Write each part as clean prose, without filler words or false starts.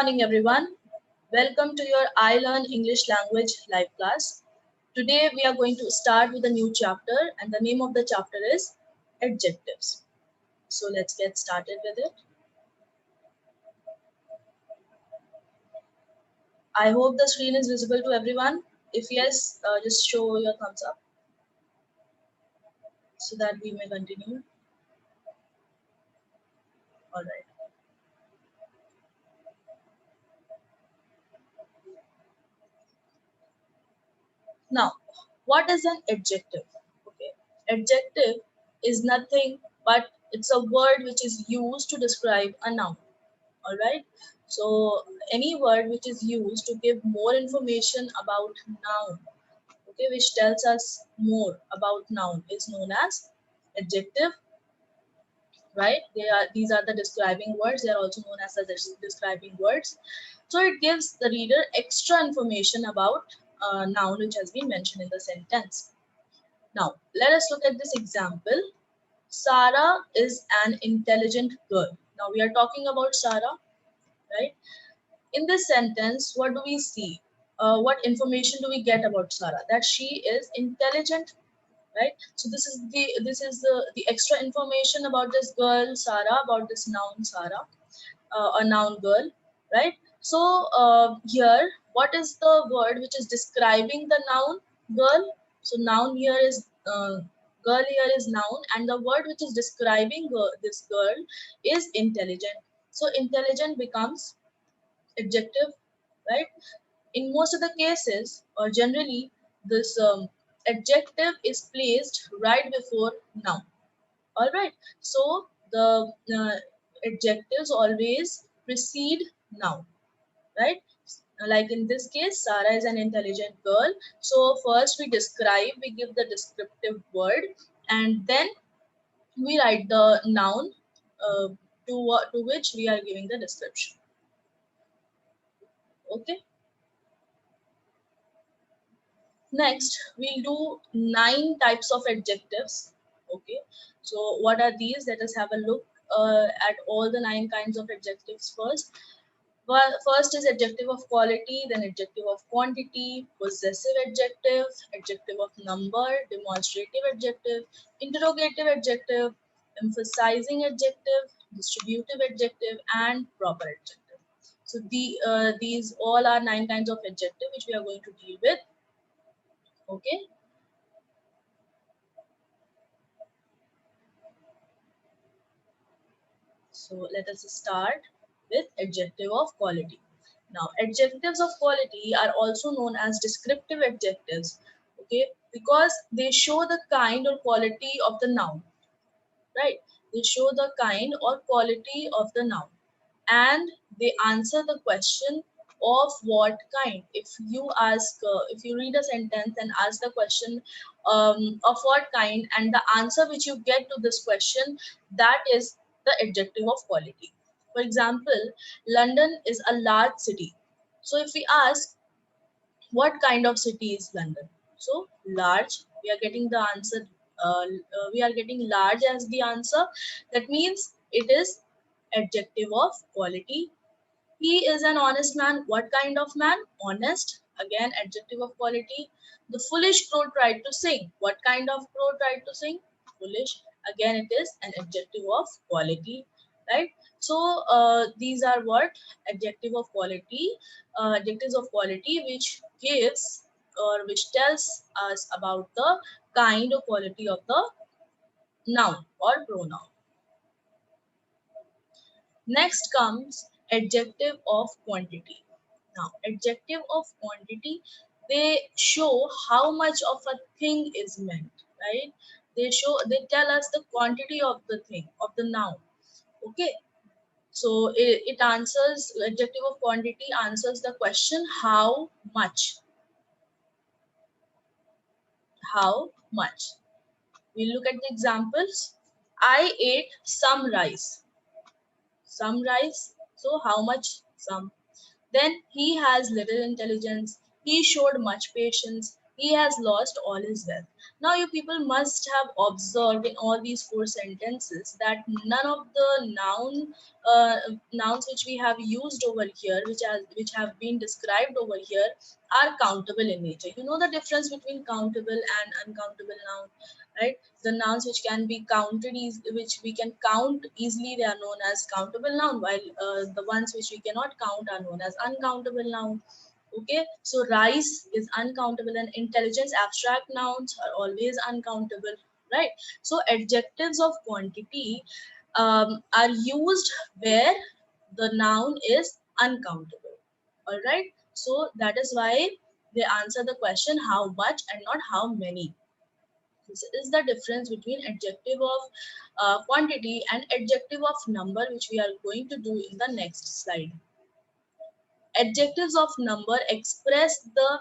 morning, everyone. Welcome to your I Learn English Language live class. Today, we are going to start with a new chapter, and the name of the chapter is Adjectives. So, let's get started with it. I hope the screen is visible to everyone. If yes, just show your thumbs up so that we may continue. All right. Now, what is an adjective? Okay, adjective is nothing but it's a word which is used to describe a noun. All right. So any word which is used to give more information about noun, okay, which tells us more about noun is known as adjective, right? These are the describing words. They are also known as the describing words. So it gives the reader extra information about a noun which has been mentioned in the sentence. Now let us look at this example. Sarah is an intelligent girl. Now we are talking about Sarah, right? In this sentence, what do we see? What information do we get about Sarah? That she is intelligent, right? So this is the extra information about this girl Sarah, about this noun Sarah, a noun girl, right? So here, what is the word which is describing the noun girl? So noun here is girl here is noun, and the word which is describing this girl is intelligent. So intelligent becomes adjective, right? In most of the cases, or generally, this adjective is placed right before noun. All right. So the adjectives always precede noun, right? Like in this case, Sarah is an intelligent girl. So first we describe, we give the descriptive word, and then we write the noun to which we are giving the description. Okay. Next, we'll do 9 types of adjectives. Okay, so what are these? Let us have a look at all the 9 kinds of adjectives first. Well, first is adjective of quality, then adjective of quantity, possessive adjective, adjective of number, demonstrative adjective, interrogative adjective, emphasizing adjective, distributive adjective, and proper adjective. So these all are 9 kinds of adjective which we are going to deal with. Okay. So let us start with adjective of quality. Now, adjectives of quality are also known as descriptive adjectives, okay, because they show the kind or quality of the noun, right? They show the kind or quality of the noun, and they answer the question of what kind. If you read a sentence and ask the question of what kind, and the answer which you get to this question, that is the adjective of quality. For example, London is a large city. So if we ask what kind of city is London, so large, we are getting the answer. We are getting large as the answer. That means it is adjective of quality. He is an honest man. What kind of man? Honest. Again, adjective of quality. The foolish crow tried to sing. What kind of crow tried to sing? Foolish. Again, it is an adjective of quality, right? So these are what adjective of quality, adjectives of quality, which gives or which tells us about the kind or quality of the noun or pronoun. Next comes adjective of quantity. Now, adjective of quantity, they show how much of a thing is meant, right? They tell us the quantity of the thing, of the noun. Okay. So it answers, adjective of quantity answers the question how much. How much? We look at the examples. I ate some rice. Some rice. So how much? Some. Then he has little intelligence. He showed much patience. He has lost all his wealth. Now, you people must have observed in all these four sentences that none of the uh, nouns which we have used over here, which have been described over here, are countable in nature. You know the difference between countable and uncountable noun, right? The nouns which can be counted, which we can count easily, they are known as countable noun, while the ones which we cannot count are known as uncountable noun. Okay, so rice is uncountable, and intelligence, abstract nouns are always uncountable, right? So adjectives of quantity are used where the noun is uncountable. All right, so that is why they answer the question how much and not how many. This is the difference between adjective of quantity and adjective of number, which we are going to do in the next slide. Adjectives of number express the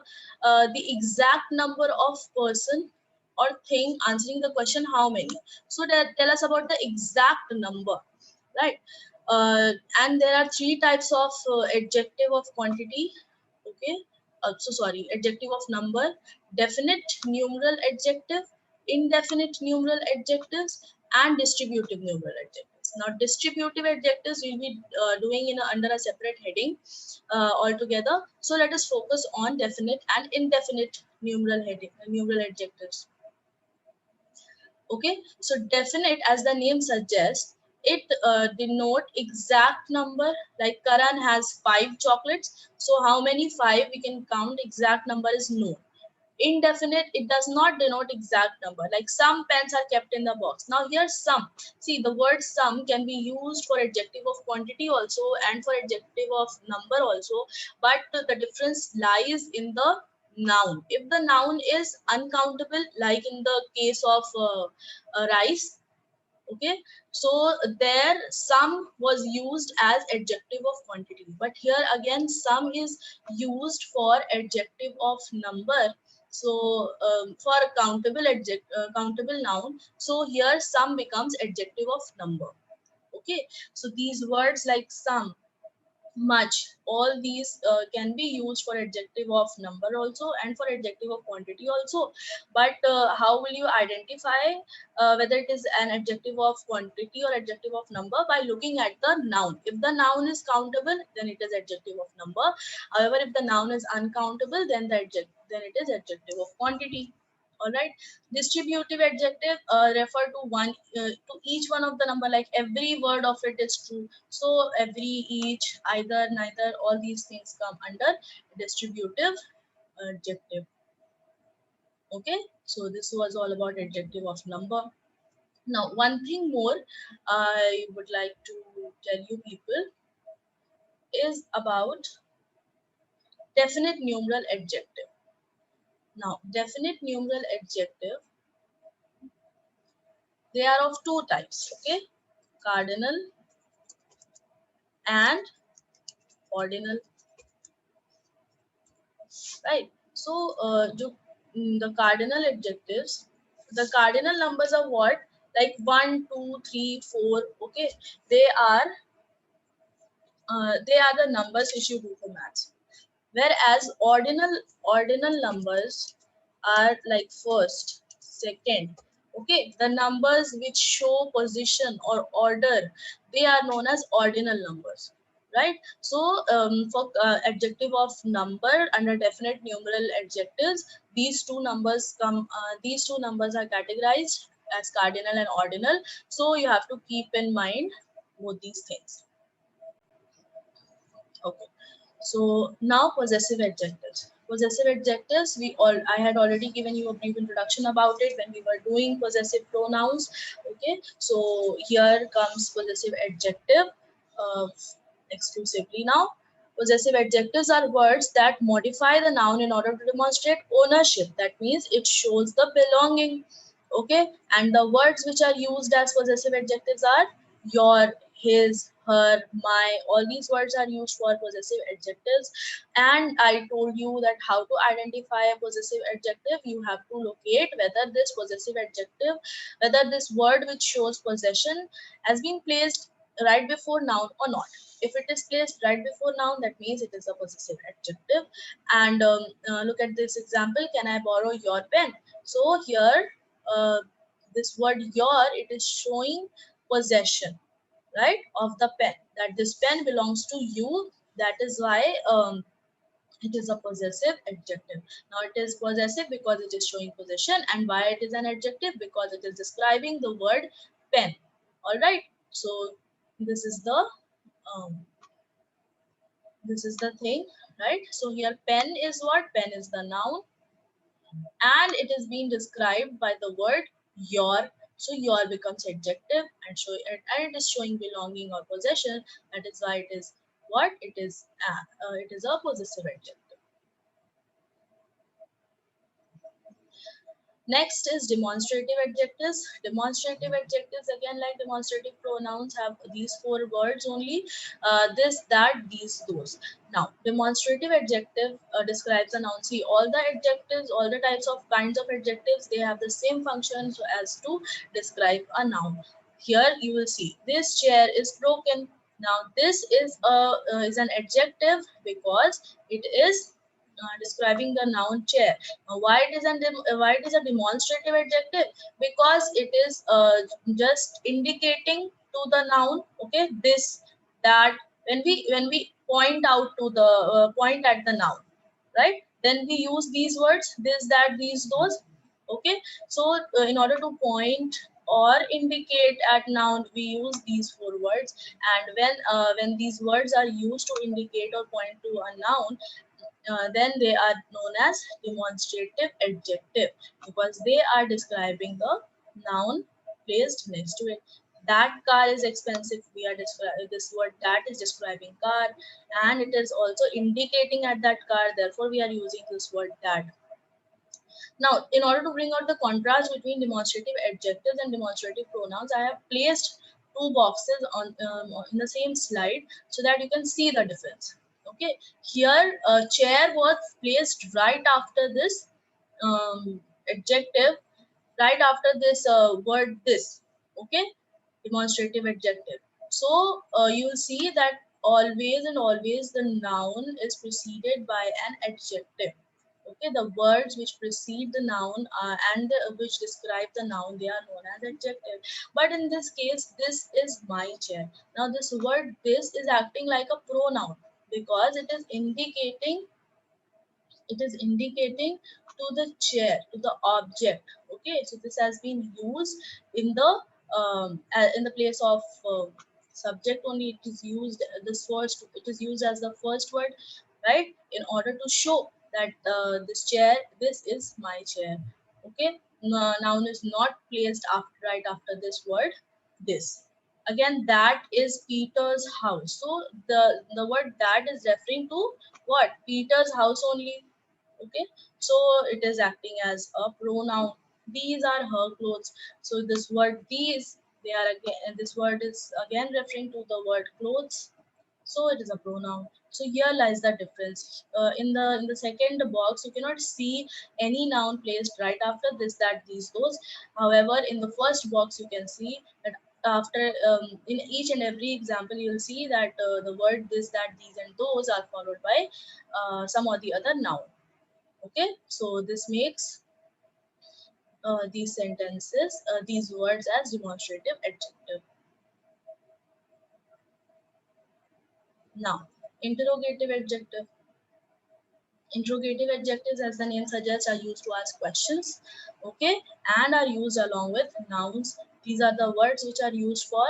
exact number of person or thing, answering the question how many. So that tell us about the exact number, right? uh, and there are three types of adjective of quantity. Okay, so sorry, adjective of number: definite numeral adjective, indefinite numeral adjectives, and distributive numeral adjectives. Now distributive adjectives we'll be doing under a separate heading altogether. So let us focus on definite and indefinite numeral adjectives. Okay, so definite, as the name suggests, it denote exact number. Like Karan has 5 chocolates, so how many five we can count exact number is no. Indefinite, it does not denote exact number. Like some pens are kept in the box. Now here some, see, the word some can be used for adjective of quantity also and for adjective of number also, but the difference lies in the noun. If the noun is uncountable, like in the case of rice, okay, so there some was used as adjective of quantity, but here again some is used for adjective of number. So for countable noun, so here some becomes adjective of number. Okay, so these words like some, much, all these can be used for adjective of number also and for adjective of quantity also. But how will you identify whether it is an adjective of quantity or adjective of number? By looking at the noun. If the noun is countable, then it is adjective of number. However, if the noun is uncountable, then then it is adjective of quantity. All right, distributive adjective refer to to each one of the number, like every word of it is true. So every, each, either, neither, all these things come under distributive adjective. Okay, so this was all about adjective of number. Now one thing more I would like to tell you people is about definite numeral adjective. Now definite numeral adjective, they are of two types. Okay, cardinal and ordinal, right? So the cardinal adjectives, the cardinal numbers are what? Like 1, 2, 3, 4. Okay, they are they are the numbers which you do for maths. Whereas ordinal numbers are like first, second. Okay, the numbers which show position or order, they are known as ordinal numbers, right? So for adjective of number under definite numeral adjectives, these two numbers are categorized as cardinal and ordinal. So you have to keep in mind both these things. Okay. So now possessive adjectives. Possessive adjectives, I had already given you a brief introduction about it when we were doing possessive pronouns. Okay, so here comes possessive adjective uh, exclusively now. Possessive adjectives are words that modify the noun in order to demonstrate ownership. That means it shows the belonging. Okay, and the words which are used as possessive adjectives are your, his, her, my. All these words are used for possessive adjectives. And I told you that how to identify a possessive adjective. You have to locate whether this possessive adjective, whether this word which shows possession has been placed right before noun or not. If it is placed right before noun, that means it is a possessive adjective. And look at this example. Can I borrow your pen? So here, uh, this word your, it is showing possession, right, of the pen, that this pen belongs to you. That is why it is a possessive adjective. Now it is possessive because it is showing possession, and why it is an adjective? Because it is describing the word pen. All right. So this is the um, this is the thing, right? So here pen is what? Pen is the noun, and it is being described by the word your. So your becomes adjective, and it is showing belonging or possession. That is why it is what? It is a possessive adjective. Next is demonstrative adjectives. Demonstrative adjectives, again, like demonstrative pronouns, have these four words only: this, that, these, those. Now, demonstrative adjective describes a noun. See, all the adjectives, all the types of kinds of adjectives, they have the same function so as to describe a noun. Here you will see this chair is broken. Now, this is an adjective because it is describing the noun chair. Why it is a demonstrative adjective? Because it is just indicating to the noun. Okay, this, that. When we point out to the point at the noun, right? Then we use these words: this, that, these, those. Okay, so in order to point or indicate at noun, we use these four words. And when these words are used to indicate or point to a noun, then they are known as demonstrative adjective, because they are describing the noun placed next to it. That car is expensive. We are describing this word that is describing car, and it is also indicating at that car. Therefore, we are using this word that. Now, in order to bring out the contrast between demonstrative adjectives and demonstrative pronouns, I have placed two boxes on in the same slide so that you can see the difference. Okay, here chair was placed right after this adjective, right after this word this. Okay, demonstrative adjective. So you'll see that always and always the noun is preceded by an adjective. Okay, the words which precede the noun which describe the noun, they are known as adjective. But in this case, this is my chair. Now this word this is acting like a pronoun because it is indicating to the chair, to the object. Okay, so this has been used in the place of subject only. It is used this first it is used as the first word, right, in order to show that this chair, this is my chair. Okay, noun is not placed right after this word this. Again, that is Peter's house. So the word that is referring to what? Peter's house only. Okay, so it is acting as a pronoun. These are her clothes. So this word these, they are again, this word is again referring to the word clothes. So it is a pronoun. So here lies the difference. In the second box, you cannot see any noun placed right after this, that, these, those. However, in the first box, you can see that after in each and every example, you will see that the word this, that, these, and those are followed by some or the other noun. Okay, so this makes these sentences, these words as demonstrative adjective. Now, interrogative adjective. Interrogative adjectives, as the name suggests, are used to ask questions, okay, and are used along with nouns. These are the words which are used for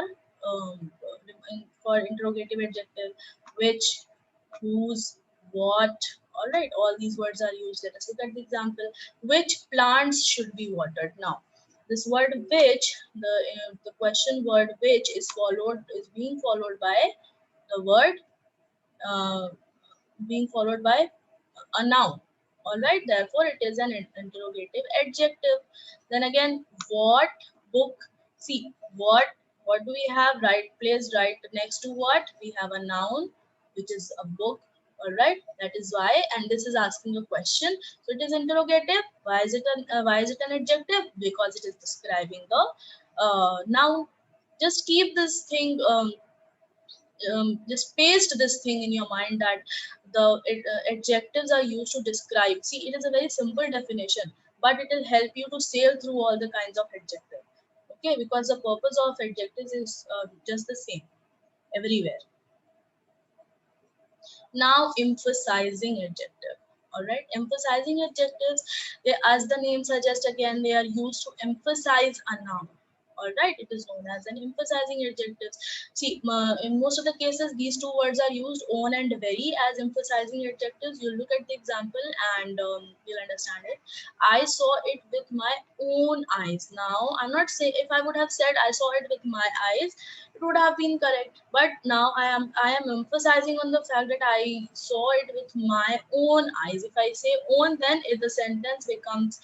interrogative adjective: which, whose, what. All right, all these words are used. Let us look at the example. Which plants should be watered? Now, this word which, the question word which is being followed by the word uh, being followed by a noun. All right, therefore it is an interrogative adjective. Then again, what book? See, what do we have right placed right next to what? We have a noun, which is a book. All right, that is why, and this is asking a question, so it is interrogative. Why is it an adjective? Because it is describing the noun. Just keep this thing just paste this thing in your mind that adjectives are used to describe. See, it is a very simple definition, but it will help you to sail through all the kinds of adjective. Okay, because the purpose of adjectives is just the same everywhere. Now, emphasizing adjective. All right, emphasizing adjectives, they, as the name suggests, again, they are used to emphasize a noun. All right, it is known as an emphasizing adjectives. See, in most of the cases, these two words are used, on and very, as emphasizing adjectives. You'll look at the example and you'll understand it. I saw it with my own eyes. Now, I'm not saying, if I would have said I saw it with my eyes, it would have been correct, but now I am emphasizing on the fact that I saw it with my own eyes. If I say own, then the sentence becomes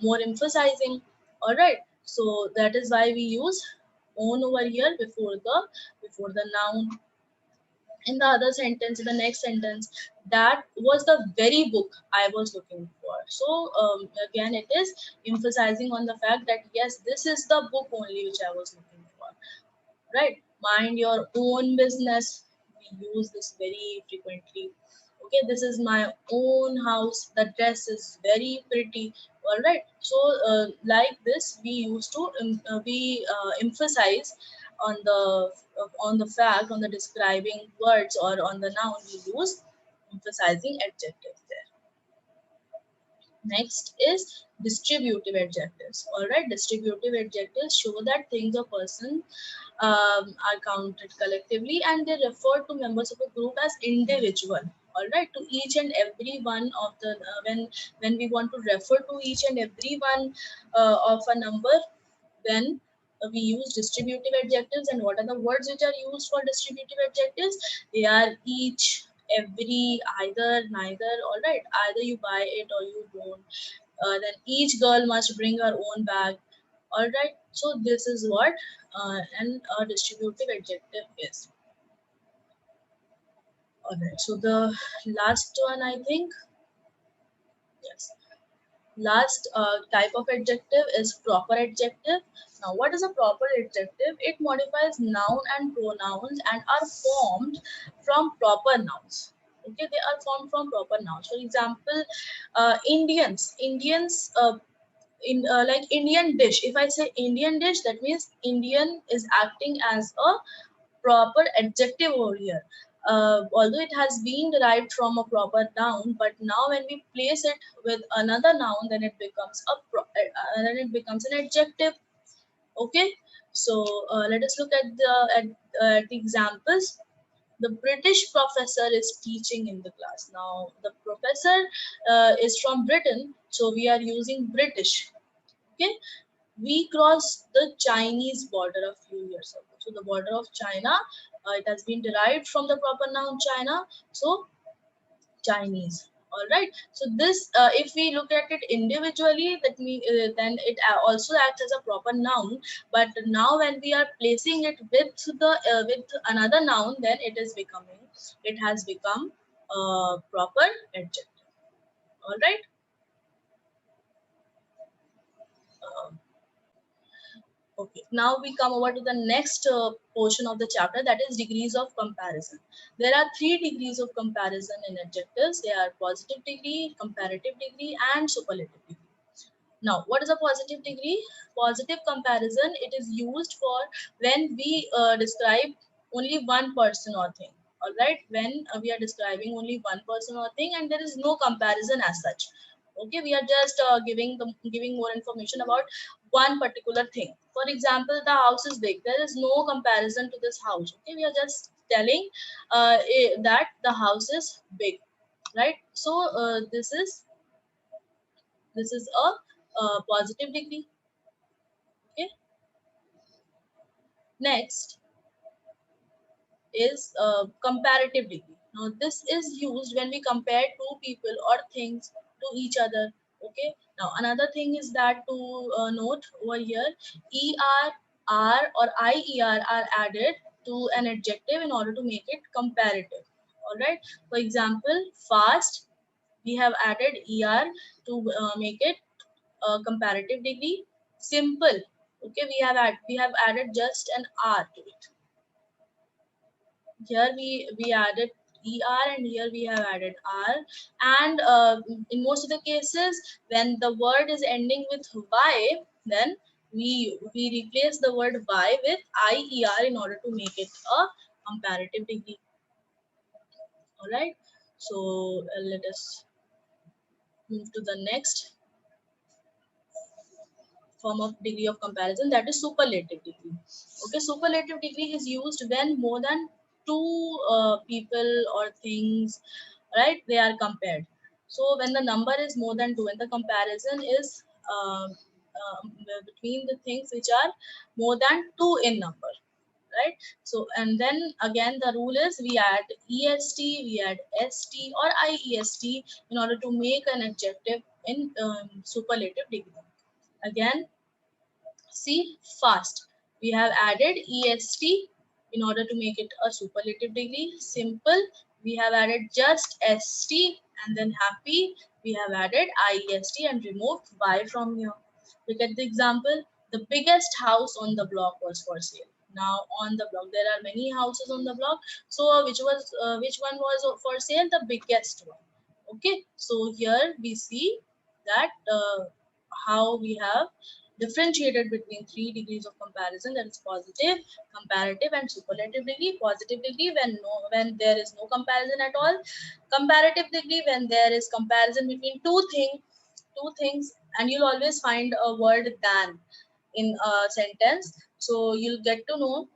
more emphasizing. All right, so that is why we use own over here before the noun. In the other sentence, in the next sentence, that was the very book I was looking for. So again, it is emphasizing on the fact that yes, this is the book only which I was looking for. Right, mind your own business, we use this very frequently. Okay, this is my own house, the dress is very pretty. All right, so like this we used to we emphasize on the fact, on the describing words, or on the noun, we use emphasizing adjectives there. Next is distributive adjectives. All right, distributive adjectives show that things or person are counted collectively, and they refer to members of a group as individual. All right, to each and every one of the when we want to refer to each and every one of a number, then we use distributive adjectives. And what are the words which are used for distributive adjectives? They are each, every, either, neither. All right, either you buy it or you don't. Then each girl must bring her own bag. All right, so this is what an distributive adjective is. All right, so the last one, I think, yes, last type of adjective is proper adjective. Now, what is a proper adjective? It modifies noun and pronouns and are formed from proper nouns. Okay, they are formed from proper nouns. For example, Indians, in like Indian dish. If I say Indian dish, that means Indian is acting as a proper adjective over here. Although it has been derived from a proper noun, but now when we place it with another noun, then it becomes then it becomes an adjective. Okay, so let us look at the examples. The British professor is teaching in the class. Now the professor is from Britain, so we are using British. Okay, we crossed the Chinese border a few years ago. So the border of China, it has been derived from the proper noun China. So Chinese. All right. So this, if we look at it individually, then it also acts as a proper noun. But now when we are placing it with another noun, then it has become a proper adjective. All right. Um, Okay, now we come over to the next portion of the chapter, that is degrees of comparison. There are three degrees of comparison in adjectives. They are positive degree, comparative degree, and superlative degree. Now, what is a positive degree? Positive comparison, it is used for when we describe only one person or thing. All right, when we are describing only one person or thing, and there is no comparison as such. Okay, we are just giving more information about one particular thing. For example, the house is big. There is no comparison to this house. Okay, we are just telling that the house is big, right? So this is a positive degree. Okay. Next is comparative degree. Now this is used when we compare two people or things to each other. Okay. Now another thing is that to note over here, er, r, or ier are added to an adjective in order to make it comparative. All right. For example, fast, we have added er to make it comparative degree. Simple, okay, we have added just an r to it. Here we added er, and here we have added r. And in most of the cases, when the word is ending with y, then we replace the word y with ier in order to make it a comparative degree. All right. So let us move to the next form of degree of comparison, that is superlative degree. Okay, superlative degree is used when more than two people or things, right, they are compared. So when the number is more than two and the comparison is between the things which are more than two in number, right? So and then again the rule is we add est, we add st or iest in order to make an adjective in superlative degree. Again, see, fast. We have added est in order to make it a superlative degree. Simple, we have added just st, and then happy, we have added iest and removed y from here. Look at the example. The biggest house on the block was for sale. Now on the block there are many houses on the block. So which one was for sale? The biggest one. Okay. So here we see that how we have differentiated between three degrees of comparison, that is positive, comparative and superlative degree. Positive degree when there is no comparison at all. Comparative degree when there is comparison between two things, and you'll always find a word than in a sentence, so you'll get to know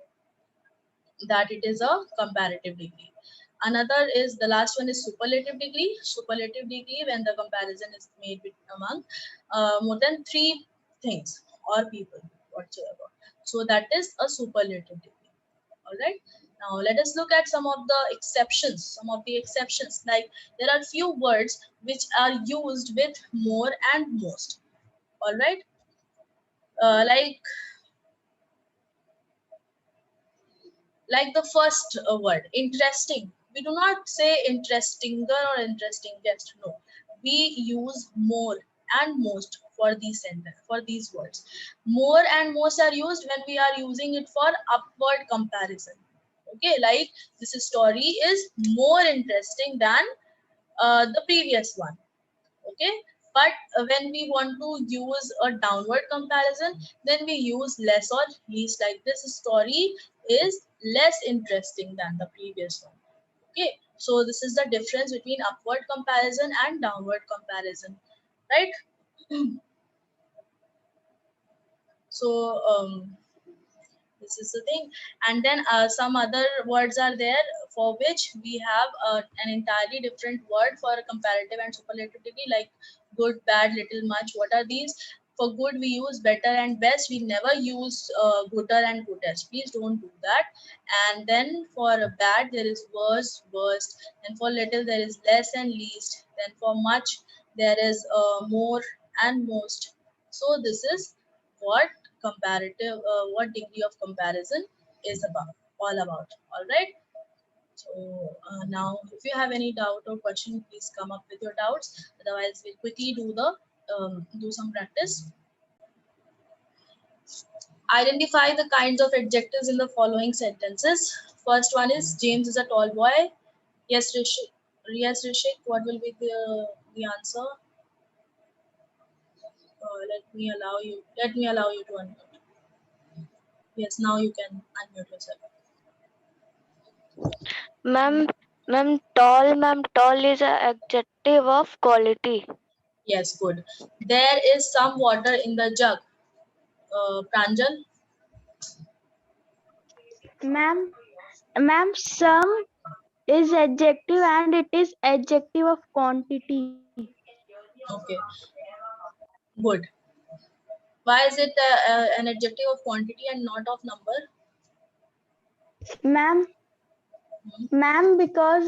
that it is a comparative degree. Another is, the last one is superlative degree. Superlative degree when the comparison is made among more than three things or people whatsoever. So that is a superlative degree. All right. Now let us look at some of the exceptions. Some of the exceptions, like there are few words which are used with more and most. All right. Like the first word, interesting. We do not say interestinger or interesting guest. No, we use more and most for these sentence, for these words. More and most are used when we are using it for upward comparison. Okay, like this story is more interesting than the previous one. Okay, but when we want to use a downward comparison, then we use less or least, like this story is less interesting than the previous one. Okay, so this is the difference between upward comparison and downward comparison, right? So this is the thing. And then some other words are there for which we have an entirely different word for a comparative and superlative degree, like good, bad, little, much. What are these? For good we use better and best. We never use gooder and goodest. Please don't do that. And then for bad there is worst, worst. And for little there is less and least. Then for much there is more and most. So this is what what degree of comparison is about, all about. All right. So now if you have any doubt or question, please come up with your doubts. Otherwise we'll quickly do some practice. Identify the kinds of adjectives in the following sentences. First one is, James is a tall boy. Yes, Rishik. Yes, Rishik, what will be the answer? Let me allow you to unmute. Yes, now you can unmute yourself. Ma'am, ma'am, tall is an adjective of quality. Yes, good. There is some water in the jug. Pranjal? Ma'am, ma'am, some is adjective and it is adjective of quantity. Okay, good. Why is it an adjective of quantity and not of number? Ma'am, Hmm. ma'am, because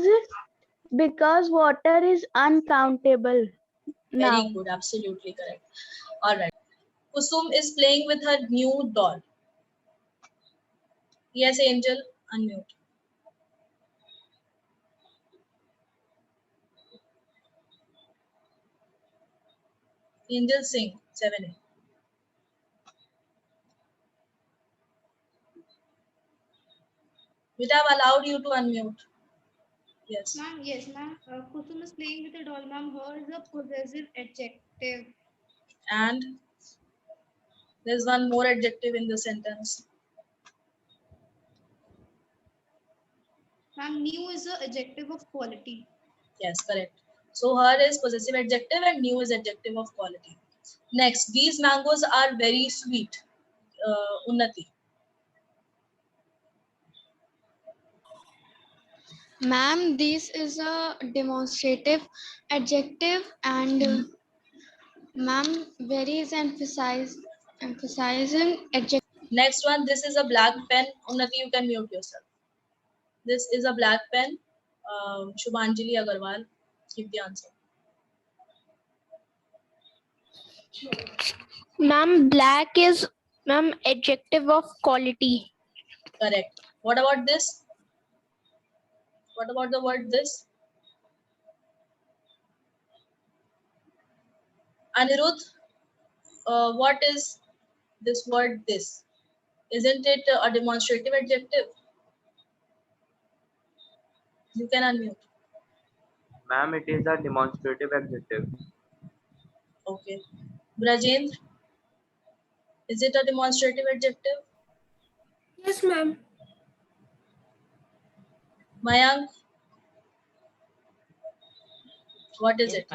water is uncountable Very now. good, absolutely correct. All right. Kusum is playing with her new doll. Yes, Angel, unmute. Angel, sing 7A. Which I've allowed you to unmute. Yes. Ma'am, yes, ma'am. Kusum is playing with a doll, ma'am. Her is a possessive adjective. And there's one more adjective in the sentence. Ma'am, new is a adjective of quality. Yes, correct. So her is possessive adjective and new is adjective of quality. Next, these mangoes are very sweet. Unnati. Ma'am, this is a demonstrative adjective and ma'am, very is emphasizing adjective. Next one, this is a black pen. Unnati, you can mute yourself. This is a black pen. Shubhanjali Agarwal, give the answer. Ma'am, black is adjective of quality. Correct. What about this? What about the word this? Anirudh, what is this word this? Isn't it a demonstrative adjective? You can unmute. Ma'am, it is a demonstrative adjective. Okay. Brajendra, is it a demonstrative adjective? Yes, ma'am. Mayank, what is it?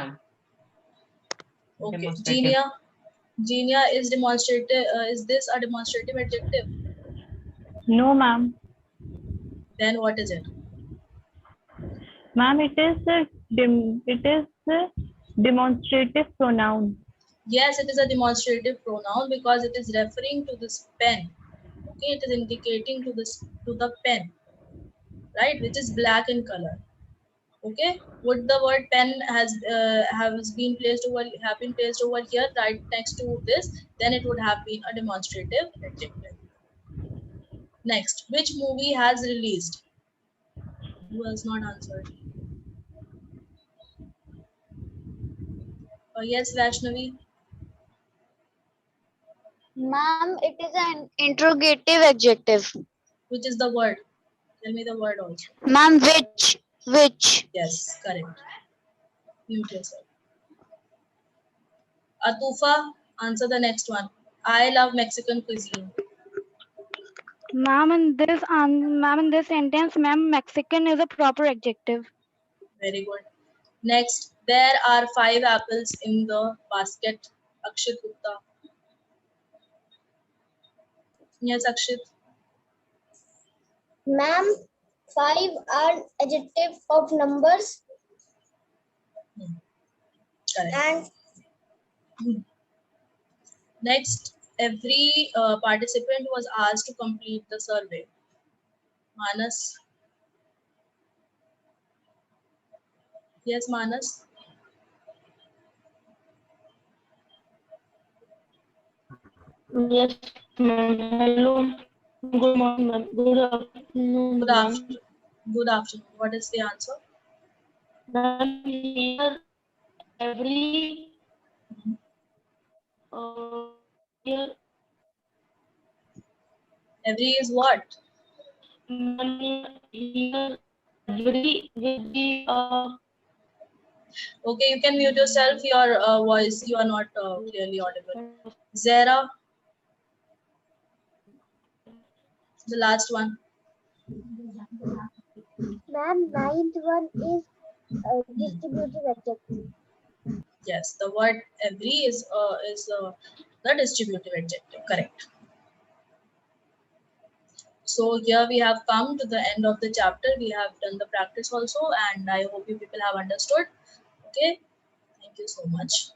Okay. Genia, Genia is demonstrative. Is this a demonstrative adjective? No, ma'am. Then what is it? Ma'am, it is a demonstrative pronoun. Yes, it is a demonstrative pronoun because it is referring to this pen. Okay, it is indicating to the pen, right, which is black in color. Okay, would the word pen has been placed over here right next to this, then it would have been a demonstrative adjective. Next, which movie has released? Who has not answered? Yes, Vaishnavi. Ma'am, it is an interrogative adjective. Which is the word? Tell me the word also. Ma'am, which? Yes, correct. Mute yourself. Atufa, answer the next one. I love Mexican cuisine. Ma'am, in this sentence, ma'am, Mexican is a proper adjective. Very good. Next, there are 5 apples in the basket. Akshit Gupta. Yes, Akshit. Ma'am, 5 are adjective of numbers Correct. and Next, every participant was asked to complete the survey. Manas. Yes, Manas. Yes, ma'am. Hello. Good morning, ma'am. Good afternoon, Good ma'am. afternoon. Good afternoon. What is the answer? Ma'am, here every here Every is what? ma'am, here every will be Okay, you can mute yourself. Your voice, you are not clearly audible. Zara, the last one. ma'am, ninth one is distributive adjective. Yes, the word every is the distributive adjective. Correct. So here we have come to the end of the chapter. We have done the practice also, and I hope you people have understood. Okay, thank you so much.